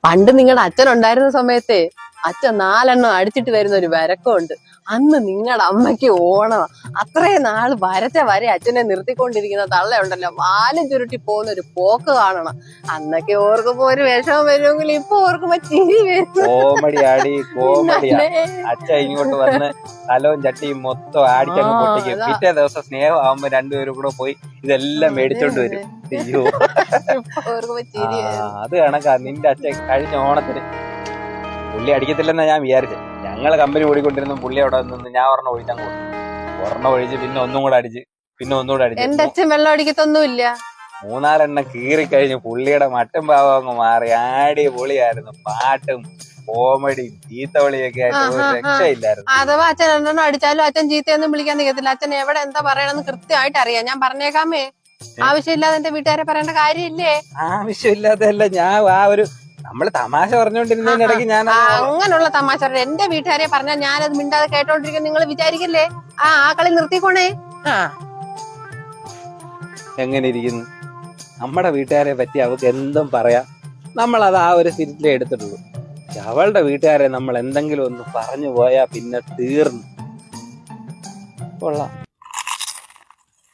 പണ്ട് നിങ്ങളുടെ അച്ഛൻ ഉണ്ടായിരുന്ന സമയത്തെ അച്ഛൻ 4 അടിച്ചിട്ട് വരുന്ന ഒരു വരക്കമുണ്ട്. അന്ന് നിങ്ങളുടെ അമ്മയ്ക്ക് ഓണമാ. അത്രയും നാള് വരച്ച വരെ അച്ഛനെ നിർത്തിക്കൊണ്ടിരിക്കുന്ന തള്ളയുണ്ടല്ലോ, വാലും ചുരുട്ടി പോകുന്ന ഒരു പോക്ക് കാണണം. അന്നൊക്കെ ഓർക്കുമ്പോ ഒരു വിഷമം വരുമെങ്കിൽ ഇപ്പൊ ഓർക്കുമ്പോ ചിരി വരും. കോമഡിയാ. അച്ഛൻ ഇങ്ങോട്ട് വന്ന് തലവും ചട്ടിയും മൊത്തം ആടിച്ചങ്ങ് പൊട്ടിക്കും. പിറ്റേ ദിവസം സ്നേഹം ആവുമ്പോ രണ്ടുപേരും കൂടെ പോയി ഇതെല്ലാം മേടിച്ചോണ്ട് വരും. അയ്യോ, അത് കണക്കാ. നിന്റെ അച്ഛൻ കഴിഞ്ഞ ഓണത്തിന് പുള്ളി അടിക്കത്തില്ലെന്നാ ഞാൻ വിചാരിച്ചത്. ഞങ്ങള് കമ്പനി ഓടിക്കൊണ്ടിരുന്ന പുള്ളി അവിടെ നിന്ന് ഞാൻ ഒരെണ്ണം ഒഴിച്ചങ്ങ് കൊടുത്തു. ഒരെണ്ണം ഒഴിച്ച് പിന്നെ ഒന്നും കൂടെ അടിച്ച്, പിന്നെ ഒന്നുകൂടെ അടിച്ച്. എന്റെ അച്ഛൻ വെള്ളം അടിക്കത്തൊന്നുമില്ല. 3-4 കീറിക്കഴിഞ്ഞ് പുള്ളിയുടെ മട്ടും ഭാവം അങ്ങ് മാറി. ആടി പൊളിയായിരുന്നു. പാട്ടും കോമഡിയും ചീത്തവിളിയൊക്കെ ആയിട്ട് ഒരു രക്ഷയില്ലായിരുന്നു. അഥവാ അച്ഛൻ 2 അടിച്ചാലും അച്ഛൻ ചീത്തയൊന്നും വിളിക്കാൻ നിൽക്കത്തില്ല. അച്ഛൻ എവിടെ എന്താ പറയണമെന്ന് കൃത്യമായിട്ട് അറിയാം. ഞാൻ പറഞ്ഞേക്കാമേ, ആവശ്യമില്ലാതെ എന്റെ വീട്ടുകാരെ പറയേണ്ട കാര്യമില്ലേ. ആവശ്യമില്ലാത്തല്ല, ഞാൻ നമ്മള് തമാശ പറഞ്ഞോണ്ടിരുന്നതിനിടയ്ക്ക് ഞാൻ അങ്ങനെയുള്ള തമാശ എന്റെ വീട്ടുകാരെ പറഞ്ഞാൽ ഞാനത് മിണ്ടാതെ കേട്ടോണ്ടിരിക്കും നിങ്ങൾ വിചാരിക്കല്ലേ. ആ കളി നിർത്തിക്കോണേ. എങ്ങനെ ഇരിക്കുന്നു നമ്മുടെ വീട്ടുകാരെ പറ്റി? അവർക്ക് എന്തും പറയാം. നമ്മളത് ആ ഒരു സ്പിരിറ്റിലേ എടുത്തിട്ടുള്ളൂ. അവളുടെ വീട്ടുകാരെ നമ്മൾ എന്തെങ്കിലും ഒന്ന് പറഞ്ഞു പോയാ പിന്നെ തീർന്നു. കൊള്ളാം.